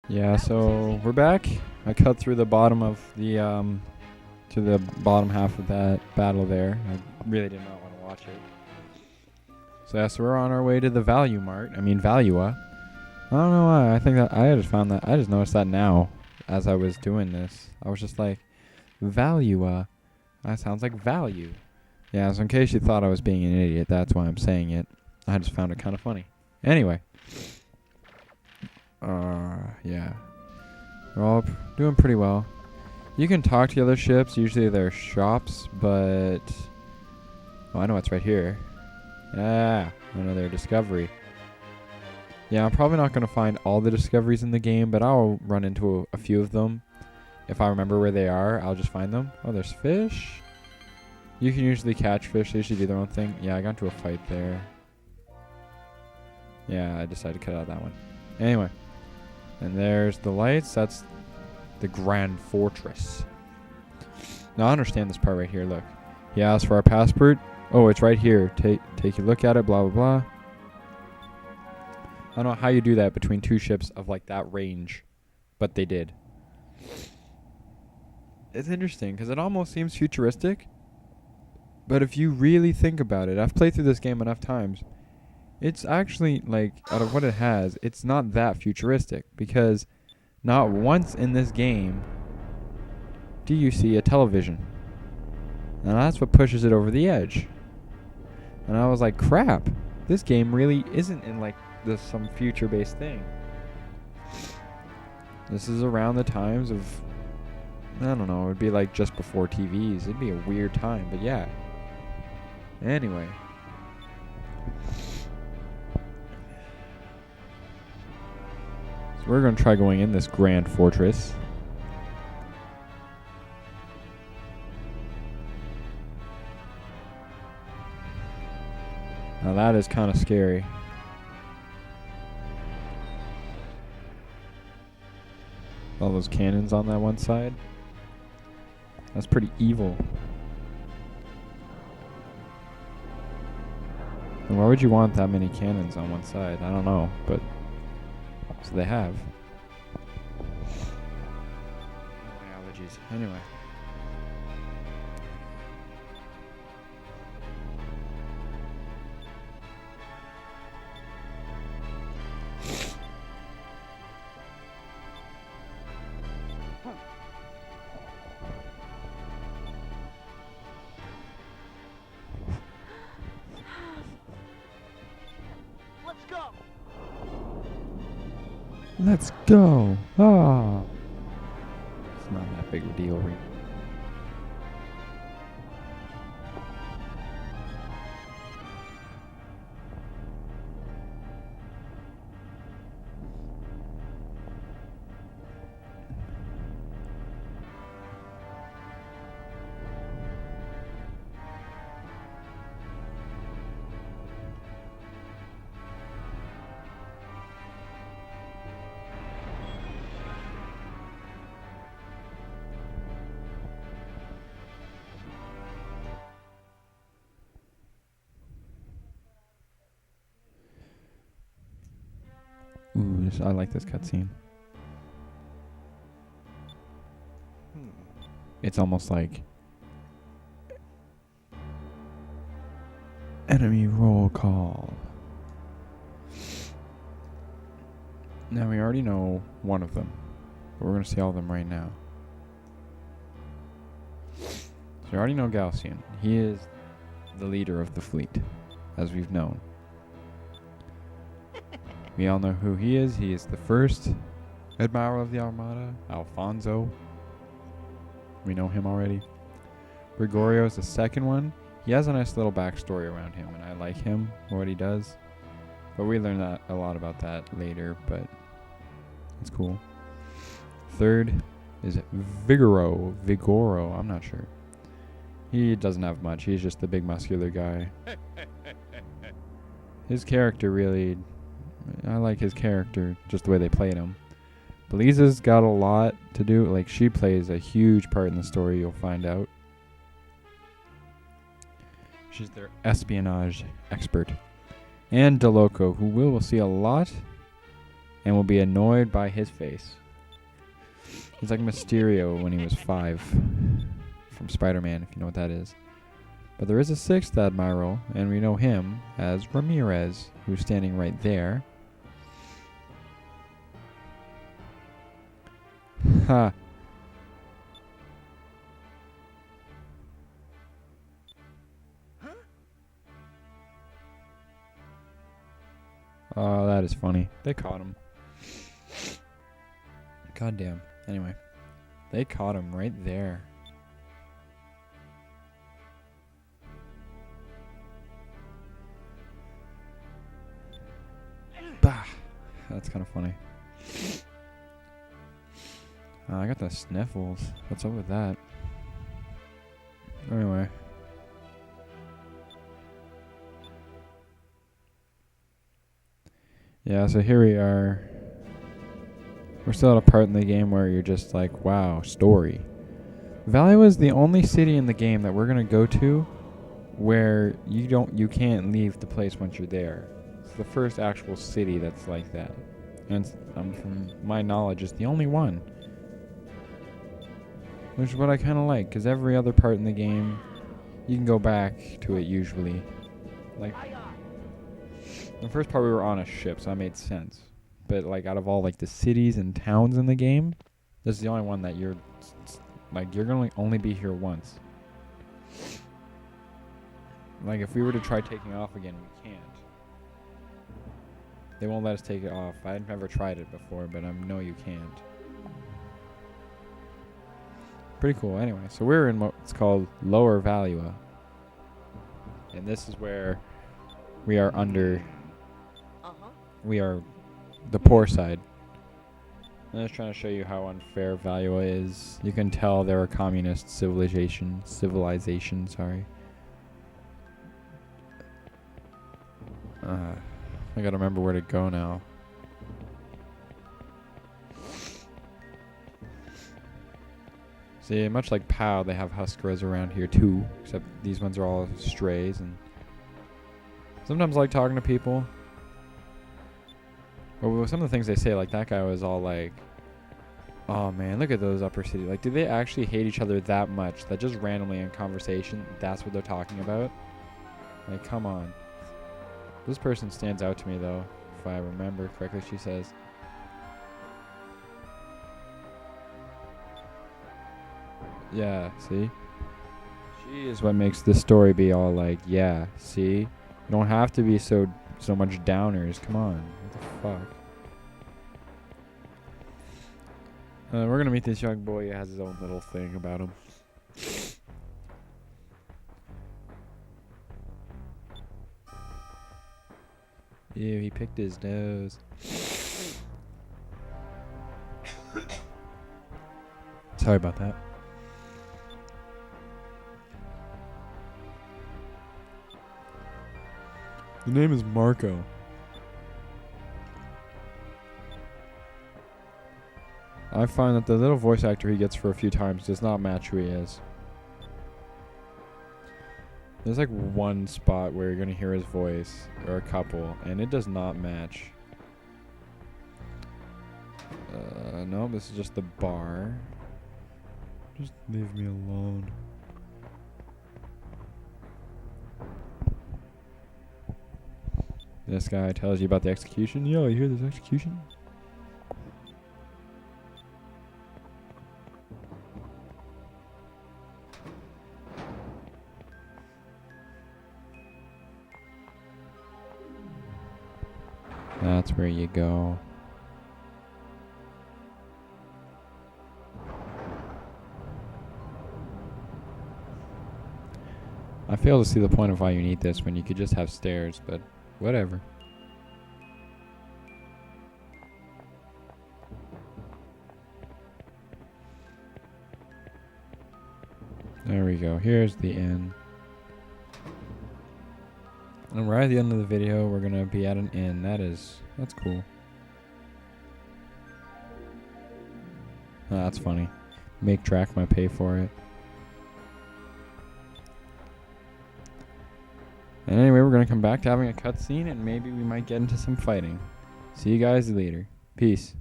Yeah, so we're back. I cut through the bottom of the to the bottom half of that battle there. I really did not want to watch it. So yeah, so we're on our way to the Valua. I don't know why. I think that I just noticed that now as I was doing this. I was just like, Valua. That sounds like value. Yeah, so in case you thought I was being an idiot, that's why I'm saying it. I just found it kind of funny. Anyway. Yeah. We're all doing pretty well. You can talk to the other ships. Usually they're shops, but... Oh, I know what's right here. Yeah, another discovery. Yeah, I'm probably not going to find all the discoveries in the game, but I'll run into a few of them. If I remember where they are, I'll just find them. Oh, there's fish. You can usually catch fish. They usually do their own thing. Yeah, I got into a fight there. Yeah, I decided to cut out that one. Anyway. And there's the lights. That's the Grand Fortress. Now, I understand this part right here. Look. He asked for our passport. Oh, it's right here. Take a look at it. Blah, blah, blah. I don't know how you do that between two ships of, like, that range. But they did. It's interesting, because it almost seems futuristic. But if you really think about it, I've played through this game enough times. It's actually, like, out of what it has, it's not that futuristic. Because not once in this game do you see a television. And that's what pushes it over the edge. And I was like, crap. This game really isn't in, like, some future-based thing. This is around the times of... I don't know, it'd be like just before TVs. It'd be a weird time, but yeah. Anyway. So we're going to try going in this Grand Fortress. Now that is kind of scary. All those cannons on that one side. That's pretty evil. And why would you want that many cannons on one side? I don't know, but... So they have. My allergies. Anyway. Let's go. Ah. It's not that big of a deal, really. Ooh, I like this cutscene. It's almost like enemy roll call. Now we already know one of them, but we're going to see all of them right now. So we already know Galcian. He is the leader of the fleet, as we've known. We all know who he is. He is the first Admiral of the Armada, Alfonso. We know him already. Vigoro is the second one. He has a nice little backstory around him, and I like him, what he does. But we learn that a lot about that later, but it's cool. Third is Vigoro, I'm not sure. He doesn't have much. He's just the big muscular guy. His character really... I like his character, just the way they played him. Beliza's got a lot to do. Like, she plays a huge part in the story, you'll find out. She's their espionage expert. And Loco, who we'll see a lot and will be annoyed by his face. He's like Mysterio when he was 5 from Spider-Man, if you know what that is. But there is a 6th Admiral, and we know him as Ramirez, who's standing right there. Ha. Oh, that is funny. They caught him. God damn. Anyway, they caught him right there. Bah. That's kind of funny. I got the sniffles. What's up with that? Anyway. Yeah, so here we are. We're still at a part in the game where you're just like, wow, story. Valuan is the only city in the game that we're gonna go to where you can't leave the place once you're there. It's the first actual city that's like that. And from my knowledge, it's the only one. Which is what I kind of like, because every other part in the game, you can go back to it usually. Like, the first part we were on a ship, so that made sense. But like out of all like the cities and towns in the game, this is the only one that you're gonna only be here once. Like if we were to try taking off again, we can't. They won't let us take it off. I've never tried it before, but I know you can't. Pretty cool. Anyway, so we're in what's called Lower Valuan, and this is where we are under. We are the poor side. I'm just trying to show you how unfair Valuan is. You can tell they're a communist civilization. Sorry. I gotta remember where to go now. See, much like POW, they have Huskarers around here too, except these ones are all strays. And sometimes I like talking to people. But some of the things they say, like that guy was all like, oh man, look at those upper city. Like, do they actually hate each other that much that just randomly in conversation, that's what they're talking about? Like, come on. This person stands out to me though, if I remember correctly, she says. Yeah, see? She is what makes this story be all like, yeah, see? You don't have to be so much downers. Come on. What the fuck? We're gonna meet this young boy who has his own little thing about him. Ew, he picked his nose. Sorry about that. The name is Marco. I find that the little voice actor he gets for a few times does not match who he is. There's like one spot where you're going to hear his voice, or a couple, and it does not match. No, this is just the bar. Just leave me alone. This guy tells you about the execution. Yo, you hear this execution? That's where you go. I fail to see the point of why you need this when you could just have stairs, but whatever. There we go. Here's the inn. And right at the end of the video, we're going to be at an inn. That's cool. That's funny. Make track my pay for it. And anyway, we're going to come back to having a cutscene, and maybe we might get into some fighting. See you guys later. Peace.